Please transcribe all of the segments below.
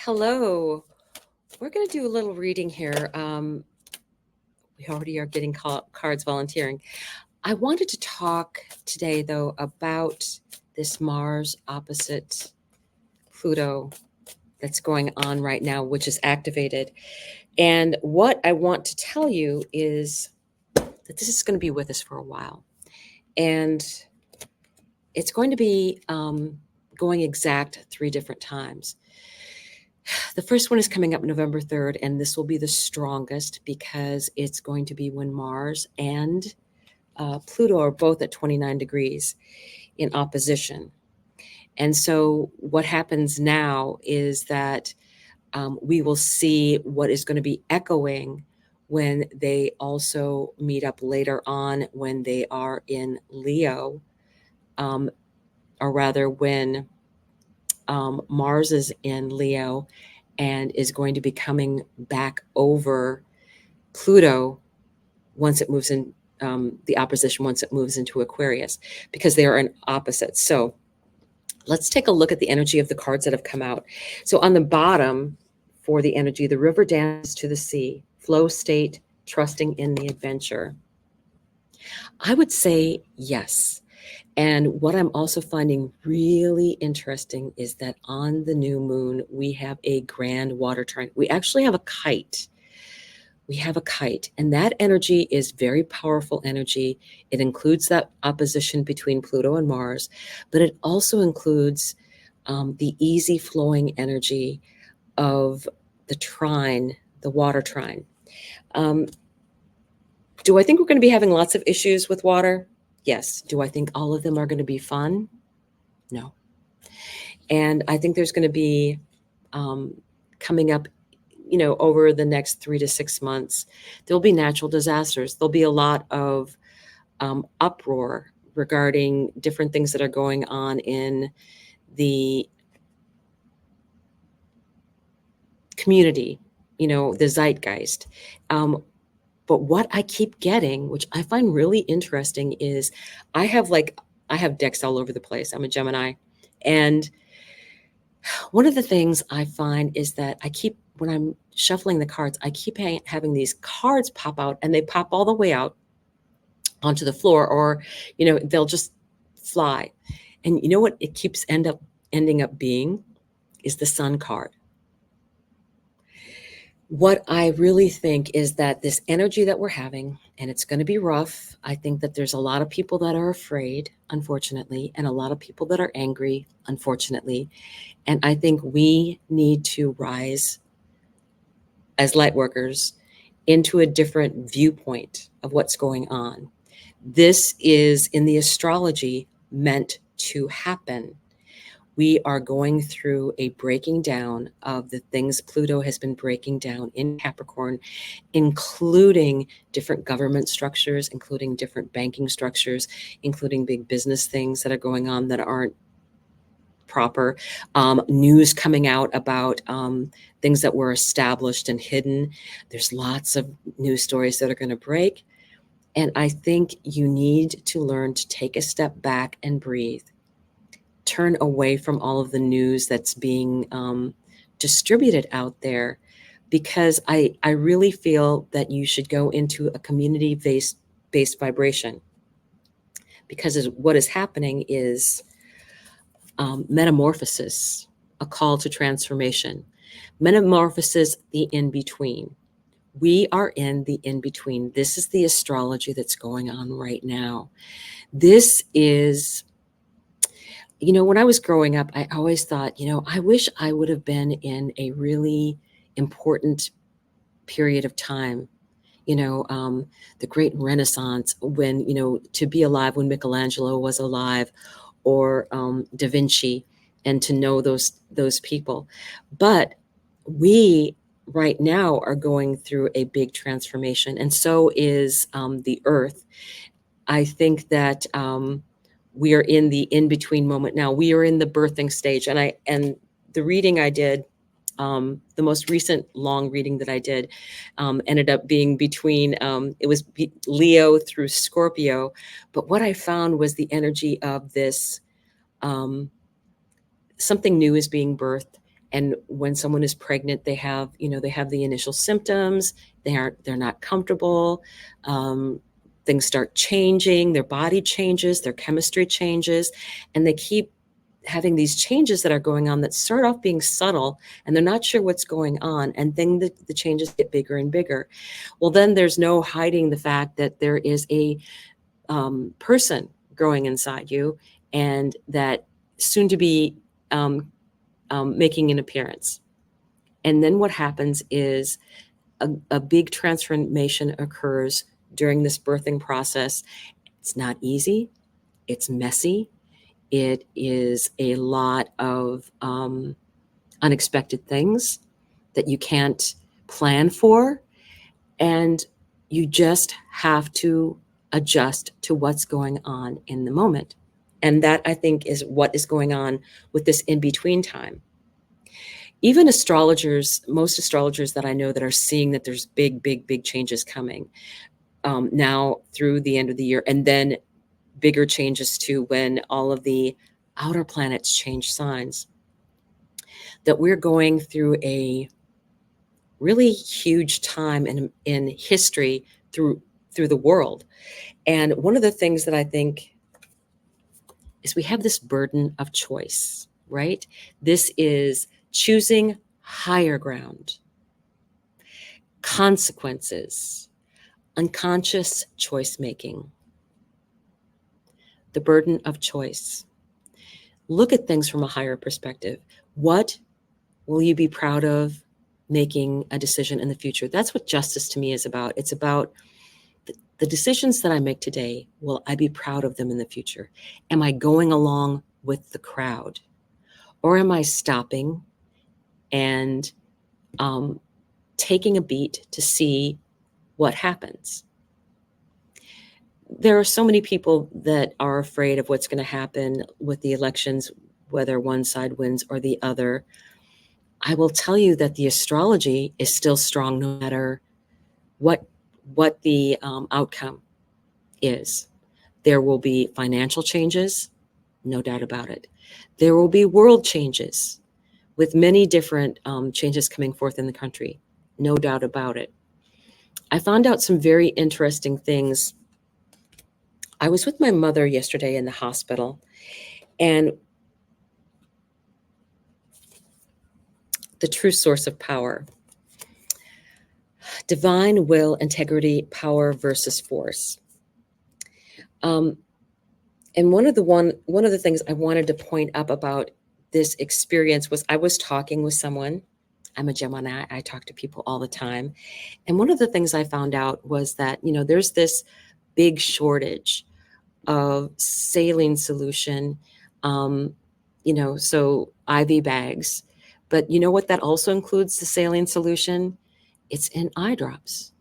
Hello. We're going to do a little reading here. We already are getting cards volunteering. I wanted to talk today, though, about this Mars opposite Pluto that's going on right now, which is activated. And what I want to tell you is that this is going to be with us for a while. And it's going to be going exact 3 different times. The first one is coming up November 3rd, and this will be the strongest because it's going to be when Mars and Pluto are both at 29 degrees in opposition. And so what happens now is that we will see what is going to be echoing when they also meet up later on when they are in Leo, or rather when Mars is in Leo and is going to be coming back over Pluto once it moves in the opposition, once it moves into Aquarius, because they are in opposites. So let's take a look at the energy of the cards that have come out. So on the bottom for the energy, the river dances to the sea, flow state, trusting in the adventure. I would say yes. And what I'm also finding really interesting is that on the new moon, we have a grand water trine. We actually have a kite. We have a kite, and that energy is very powerful energy. It includes that opposition between Pluto and Mars, but it also includes the easy flowing energy of the trine, the water trine. Do I think we're going to be having lots of issues with water? Yes. Do I think all of them are going to be fun? No. And I think there's going to be coming up, over the next 3 to 6 months, there'll be natural disasters. There'll be a lot of uproar regarding different things that are going on in the community, the zeitgeist. But what I keep getting, which I find really interesting, is I have decks all over the place. I'm a Gemini. And one of the things I find is that when I'm shuffling the cards, I keep having these cards pop out, and they pop all the way out onto the floor, or, they'll just fly. And you know what it keeps ending up being is the Sun card. What I really think is that this energy that we're having, and it's going to be rough. I think that there's a lot of people that are afraid, unfortunately, and a lot of people that are angry, unfortunately. And I think we need to rise as light workers into a different viewpoint of what's going on. This is, in the astrology, meant to happen. We are going through a breaking down of the things Pluto has been breaking down in Capricorn, including different government structures, including different banking structures, including big business things that are going on that aren't proper, news coming out about things that were established and hidden. There's lots of news stories that are going to break. And I think you need to learn to take a step back and breathe. Turn away from all of the news that's being distributed out there, because I really feel that you should go into a community-based vibration, because what is happening is metamorphosis, a call to transformation. Metamorphosis, the in-between. We are in the in-between. This is the astrology that's going on right now. This is, when I was growing up, I always thought, I wish I would have been in a really important period of time, the Great Renaissance, when, to be alive when Michelangelo was alive, or Da Vinci, and to know those people. But we right now are going through a big transformation, and so is the Earth. I think that we are in the in-between moment now. We are in the birthing stage, and the reading I did, the most recent long reading that I did, ended up being between, it was Leo through Scorpio. But what I found was the energy of this, something new is being birthed, And when someone is pregnant, they have, they have the initial symptoms. They're not comfortable. Things start changing. Their body changes. Their chemistry changes, and they keep having these changes that are going on that start off being subtle, and they're not sure what's going on. And then the changes get bigger and bigger. Well, then there's no hiding the fact that there is a person growing inside you, and that soon to be making an appearance. And then what happens is a big transformation occurs during this birthing process. It's not easy. It's messy. It is a lot of unexpected things that you can't plan for. And you just have to adjust to what's going on in the moment. And that, I think, is what is going on with this in-between time. Even astrologers, most astrologers that I know that are seeing that there's big, big, big changes coming now through the end of the year, and then bigger changes too when all of the outer planets change signs, that we're going through a really huge time in history through the world. And one of the things that I think is we have this burden of choice, right? This is choosing higher ground, consequences, unconscious choice making, the burden of choice. Look at things from a higher perspective. What will you be proud of making a decision in the future? That's what justice to me is about. It's about the decisions that I make today. Will I be proud of them in the future? Am I going along with the crowd? Or am I stopping and taking a beat to see what happens? There are so many people that are afraid of what's going to happen with the elections, whether one side wins or the other. I will tell you that the astrology is still strong no matter what the outcome is. There will be financial changes, no doubt about it. There will be world changes with many different changes coming forth in the country, no doubt about it. I found out some very interesting things. I was with my mother yesterday in the hospital, and the true source of power, divine will, integrity, power versus force. And one of the things I wanted to point up about this experience was I was talking with someone. I'm a Gemini. I talk to people all the time. And one of the things I found out was that, there's this big shortage of saline solution, so IV bags. But you know what that also includes, the saline solution? It's in eye drops.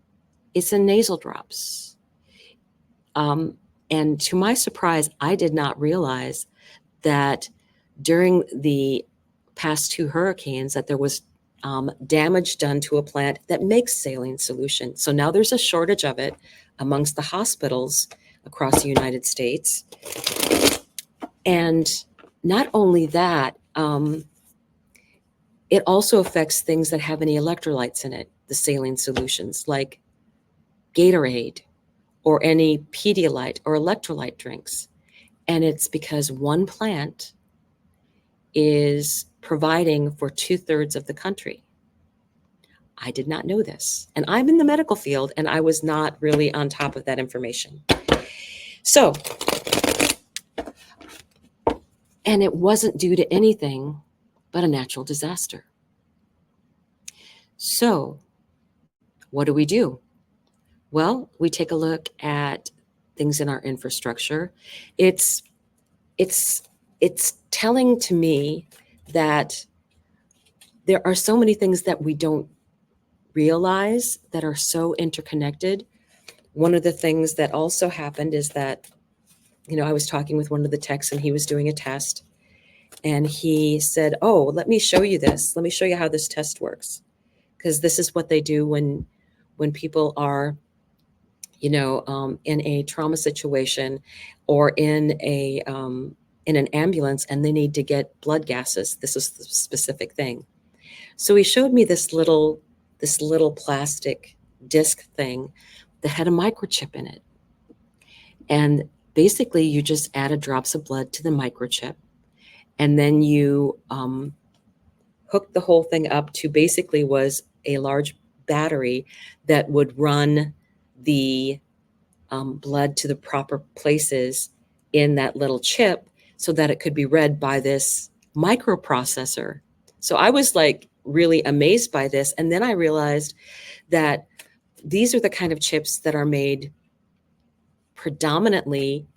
It's in nasal drops. And to my surprise, I did not realize that during the past 2 hurricanes that there was damage done to a plant that makes saline solution. So now there's a shortage of it amongst the hospitals across the United States. And not only that, it also affects things that have any electrolytes in it, the saline solutions, like Gatorade or any Pedialyte or electrolyte drinks. And it's because one plant is providing for 2/3 of the country. I did not know this. And I'm in the medical field, and I was not really on top of that information. So, and it wasn't due to anything but a natural disaster. So, what do? Well, we take a look at things in our infrastructure. It's telling to me that there are so many things that we don't realize that are so interconnected. One of the things that also happened is that, I was talking with one of the techs, and he was doing a test, and he said, "Oh, let me show you this. Let me show you how this test works." Because this is what they do when people are, in a trauma situation or in an ambulance and they need to get blood gases. This is the specific thing. So he showed me this little plastic disc thing that had a microchip in it. And basically, you just added drops of blood to the microchip, and then you hooked the whole thing up to basically was a large battery that would run the blood to the proper places in that little chip so that it could be read by this microprocessor. So I was like really amazed by this. And then I realized that these are the kind of chips that are made predominantly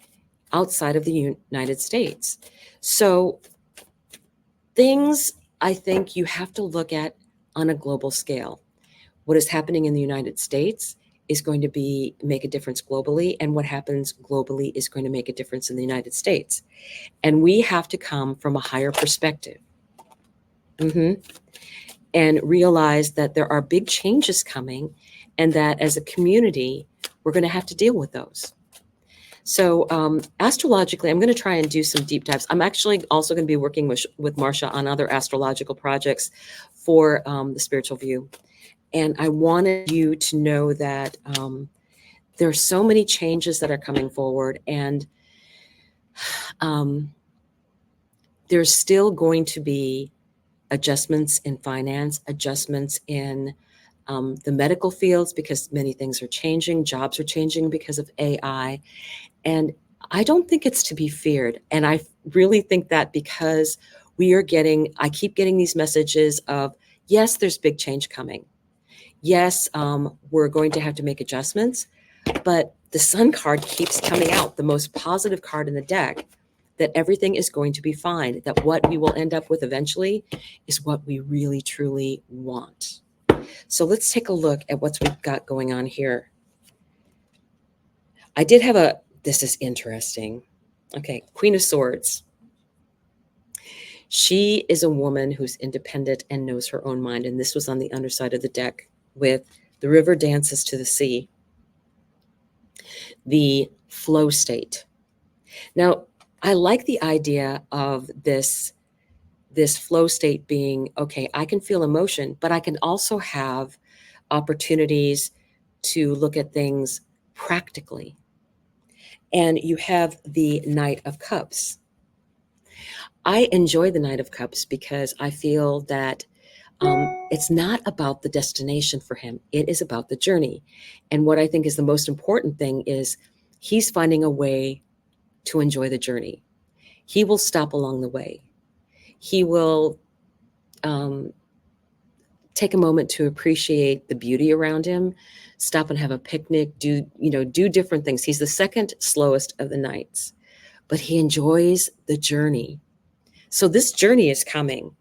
outside of the United States. So things I think you have to look at on a global scale. What is happening in the United States is going to make a difference globally, and what happens globally is going to make a difference in the United States. And we have to come from a higher perspective, and realize that there are big changes coming, and that as a community, we're going to have to deal with those. So astrologically, I'm going to try and do some deep dives. I'm actually also going to be working with Marcia on other astrological projects for the spiritual view. And I wanted you to know that there are so many changes that are coming forward, and there's still going to be adjustments in finance, adjustments in the medical fields, because many things are changing. Jobs are changing because of AI. And I don't think it's to be feared. And I really think that because I keep getting these messages of, yes, there's big change coming. Yes, we're going to have to make adjustments, but the Sun card keeps coming out, the most positive card in the deck, that everything is going to be fine, that what we will end up with eventually is what we really, truly want. So let's take a look at what we've got going on here. I did have this is interesting. Okay, Queen of Swords. She is a woman who's independent and knows her own mind. And this was on the underside of the deck with the river dances to the sea, the flow state. Now, I like the idea of this flow state being, okay, I can feel emotion, but I can also have opportunities to look at things practically. And you have the Knight of Cups. I enjoy the Knight of Cups because I feel that it's not about the destination for him. It is about the journey. And what I think is the most important thing is he's finding a way to enjoy the journey. He will stop along the way. He will take a moment to appreciate the beauty around him, stop and have a picnic, do different things. He's the second slowest of the knights, but he enjoys the journey. So this journey is coming.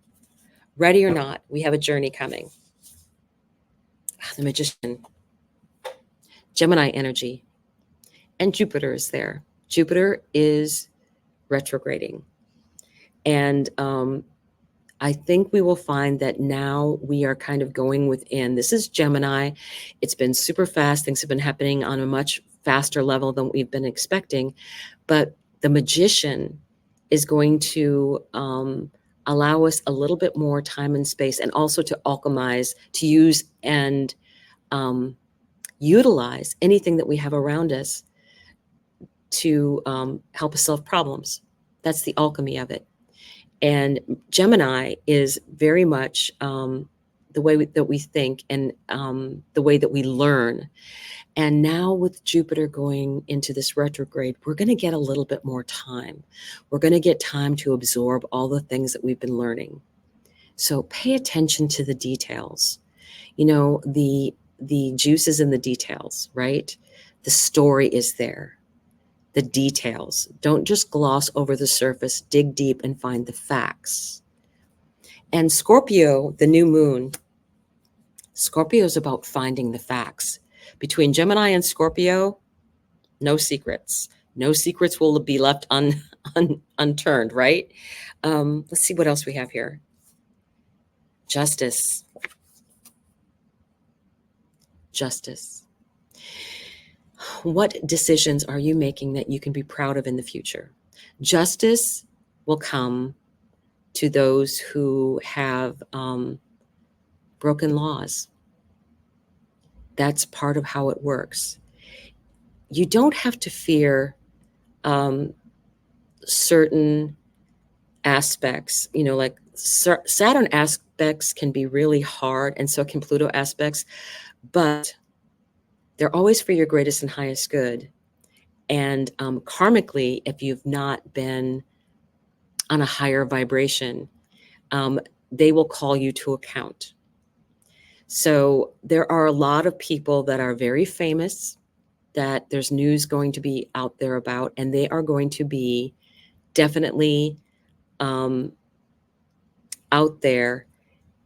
Ready or not, we have a journey coming. The Magician, Gemini energy, and Jupiter is there. Jupiter is retrograding. And I think we will find that now we are kind of going within. This is Gemini. It's been super fast. Things have been happening on a much faster level than we've been expecting. But the Magician is going to allow us a little bit more time and space, and also to alchemize, to use and utilize anything that we have around us to help us solve problems. That's the alchemy of it. And Gemini is very much the way that we think, and the way that we learn. And now with Jupiter going into this retrograde, we're going to get a little bit more time. We're going to get time to absorb all the things that we've been learning. So pay attention to the details. The juice is in the details, right? The story is there. The details. Don't just gloss over the surface, dig deep and find the facts. And Scorpio, the new moon, Scorpio is about finding the facts. Between Gemini and Scorpio, no secrets. No secrets will be left unturned, right? Let's see what else we have here. Justice. Justice. What decisions are you making that you can be proud of in the future? Justice will come to those who have broken laws. That's part of how it works. You don't have to fear certain aspects, like Saturn aspects can be really hard, and so can Pluto aspects, but they're always for your greatest and highest good. And karmically, if you've not been on a higher vibration, they will call you to account. So there are a lot of people that are very famous that there's news going to be out there about, and they are going to be definitely out there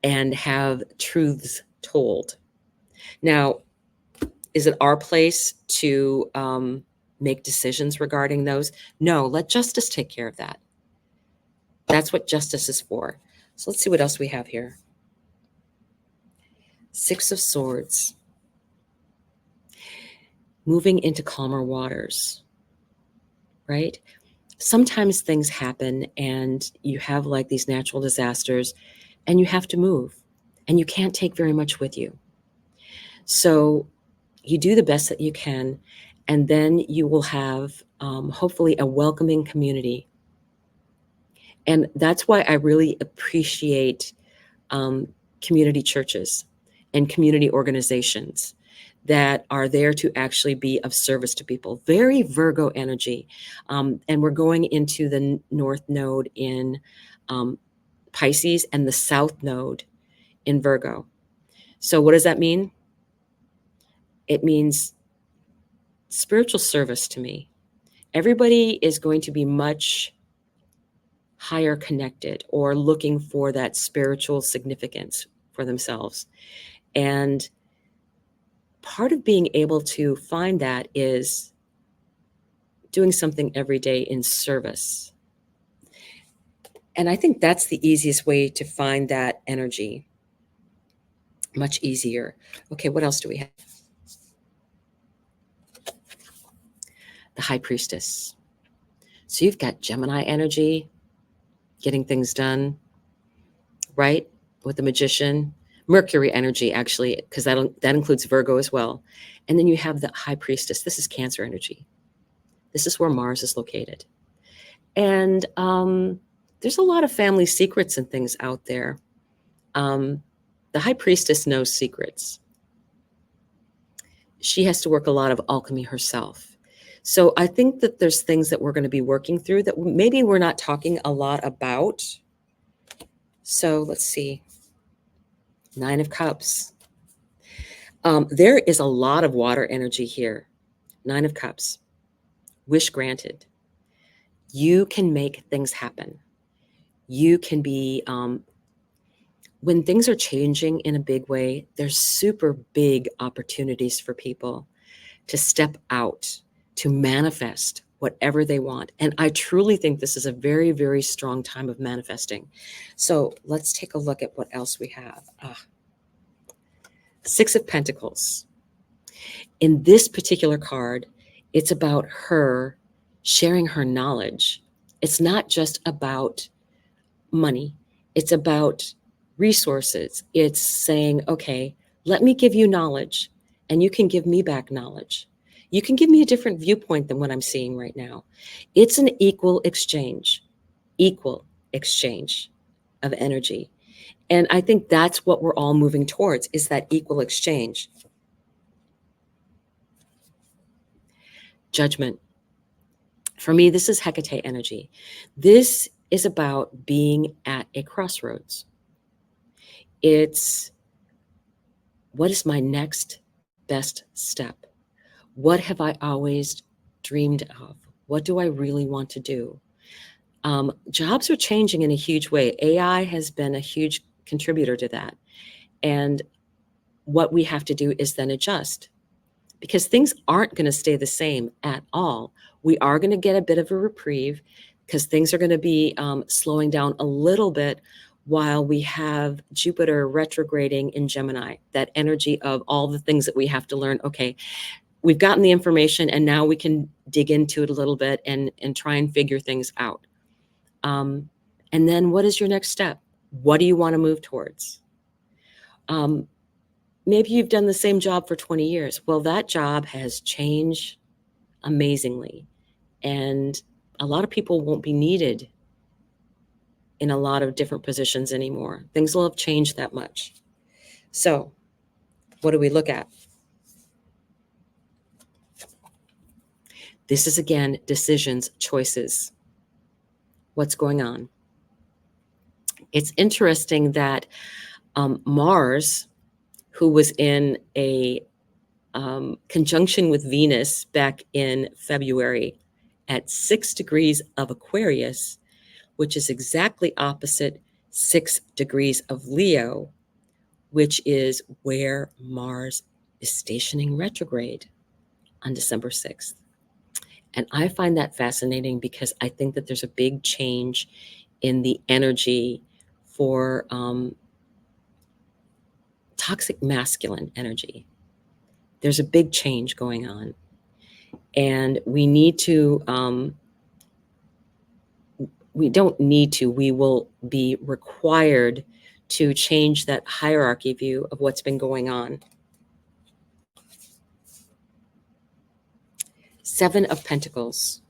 and have truths told. Now, is it our place to make decisions regarding those? No, let justice take care of that. That's what justice is for. So let's see what else we have here. Six of Swords. Moving into calmer waters, right? Sometimes things happen and you have like these natural disasters and you have to move and you can't take very much with you. So you do the best that you can, and then you will have hopefully a welcoming community. And that's why I really appreciate community churches and community organizations that are there to actually be of service to people. Very Virgo energy. And we're going into the North Node in Pisces and the South Node in Virgo. So what does that mean? It means spiritual service to me. Everybody is going to be much higher connected or looking for that spiritual significance for themselves. And part of being able to find that is doing something every day in service. And I think that's the easiest way to find that energy. Much easier. Okay, what else do we have? The High Priestess. So you've got Gemini energy, getting things done, right? With the Magician. Mercury energy, actually, because that includes Virgo as well. And then you have the High Priestess. This is Cancer energy. This is where Mars is located. And there's a lot of family secrets and things out there. The High Priestess knows secrets. She has to work a lot of alchemy herself. So I think that there's things that we're going to be working through that maybe we're not talking a lot about. So let's see. Nine of Cups. There is a lot of water energy here. Nine of Cups. Wish granted. You can make things happen. You can be, when things are changing in a big way, there's super big opportunities for people to step out, to manifest whatever they want. And I truly think this is a very, very strong time of manifesting. So let's take a look at what else we have. Six of Pentacles. In this particular card, it's about her sharing her knowledge. It's not just about money. It's about resources. It's saying, okay, let me give you knowledge and you can give me back knowledge. You can give me a different viewpoint than what I'm seeing right now. It's an equal exchange of energy. And I think that's what we're all moving towards, is that equal exchange. Judgment. For me, this is Hecate energy. This is about being at a crossroads. It's, what is my next best step? What have I always dreamed of? What do I really want to do? Jobs are changing in a huge way. AI has been a huge contributor to that. And what we have to do is then adjust, because things aren't going to stay the same at all. We are going to get a bit of a reprieve because things are going to be slowing down a little bit while we have Jupiter retrograding in Gemini, that energy of all the things that we have to learn. Okay, we've gotten the information and now we can dig into it a little bit and try and figure things out. And then what is your next step? What do you want to move towards? Maybe you've done the same job for 20 years. Well, that job has changed amazingly. And a lot of people won't be needed in a lot of different positions anymore. Things will have changed that much. So, what do we look at? This is again decisions, choices. What's going on? It's interesting that Mars, who was in a conjunction with Venus back in February at 6 degrees of Aquarius, which is exactly opposite 6 degrees of Leo, which is where Mars is stationing retrograde on December 6th. And I find that fascinating because I think that there's a big change in the energy for toxic masculine energy. There's a big change going on. And we need to, we don't need to, we will be required to change that hierarchy view of what's been going on. 7 of Pentacles.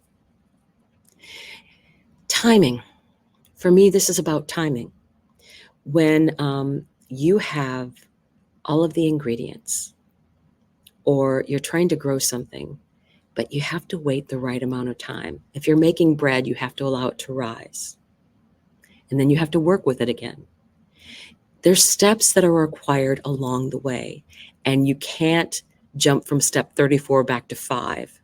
Timing. For me, this is about timing. When you have all of the ingredients, or you're trying to grow something, but you have to wait the right amount of time. If you're making bread, you have to allow it to rise. And then you have to work with it again. There's steps that are required along the way, and you can't jump from step 34 back to 5.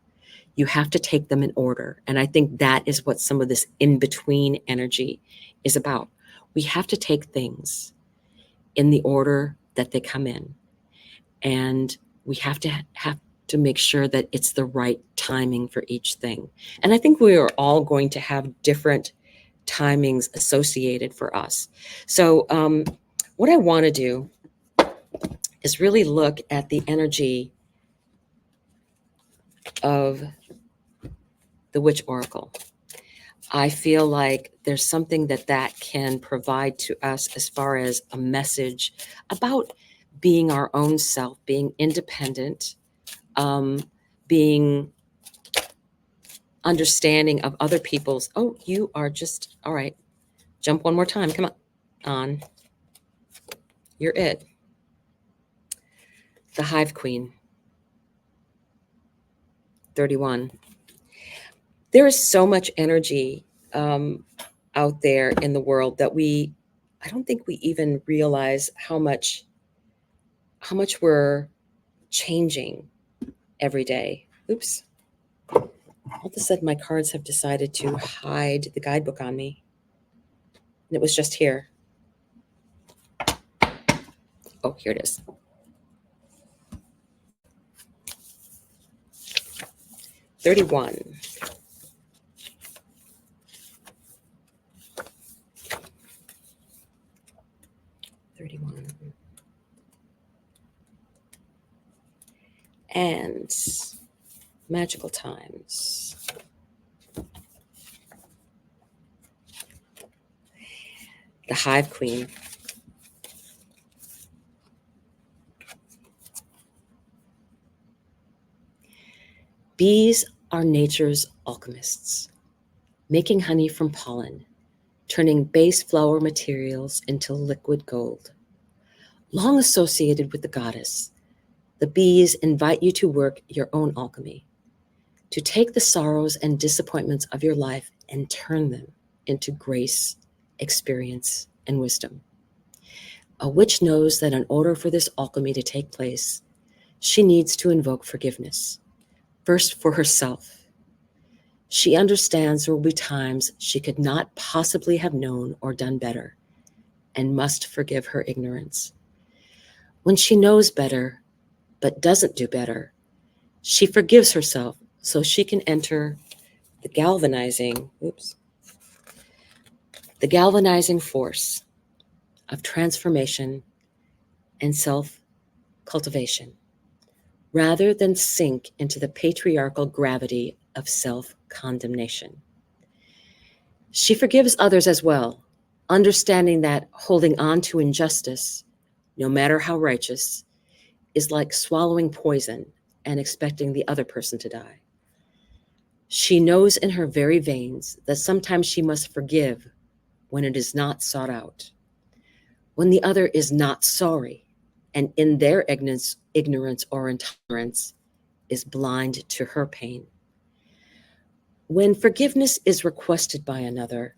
You have to take them in order. And I think that is what some of this in-between energy is about. We have to take things in the order that they come in. And we have to make sure that it's the right timing for each thing. And I think we are all going to have different timings associated for us. So what I want to do is really look at the energy of the Witch Oracle. I feel like there's something that can provide to us as far as a message about being our own self, being independent, being understanding of other people's. Oh, you are just, all right. Jump one more time. Come on. You're it. The Hive Queen. 31. There is so much energy out there in the world that I don't think we even realize how much we're changing every day. Oops. All of a sudden, my cards have decided to hide the guidebook on me. And it was just here. Oh, here it is. $31. And magical times. The Hive Queen. Bees are nature's alchemists, making honey from pollen, turning base flower materials into liquid gold. Long associated with the goddess, the bees invite you to work your own alchemy, to take the sorrows and disappointments of your life and turn them into grace, experience, and wisdom. A witch knows that in order for this alchemy to take place, she needs to invoke forgiveness, first for herself. She understands there will be times she could not possibly have known or done better, and must forgive her ignorance. When she knows better, but doesn't do better, she forgives herself so she can enter the galvanizing force of transformation and self-cultivation, rather than sink into the patriarchal gravity of self-condemnation. She forgives others as well, understanding that holding on to injustice no matter how righteous, is like swallowing poison and expecting the other person to die. She knows in her very veins that sometimes she must forgive when it is not sought out, when the other is not sorry, and in their ignorance or intolerance is blind to her pain. When forgiveness is requested by another,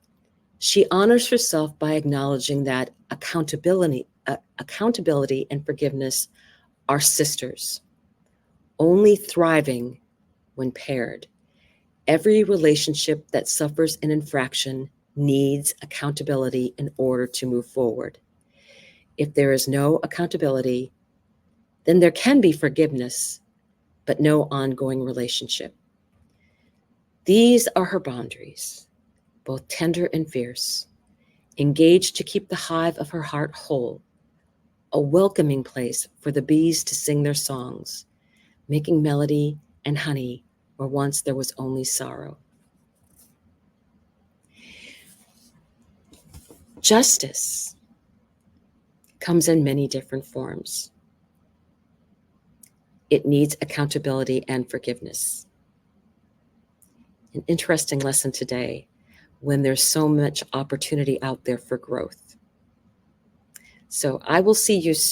she honors herself by acknowledging that accountability and forgiveness are sisters, only thriving when paired. Every relationship that suffers an infraction needs accountability in order to move forward. If there is no accountability, then there can be forgiveness, but no ongoing relationship. These are her boundaries, both tender and fierce, engaged to keep the hive of her heart whole, a welcoming place for the bees to sing their songs, making melody and honey where once there was only sorrow. Justice comes in many different forms. It needs accountability and forgiveness. An interesting lesson today when there's so much opportunity out there for growth. So I will see you soon.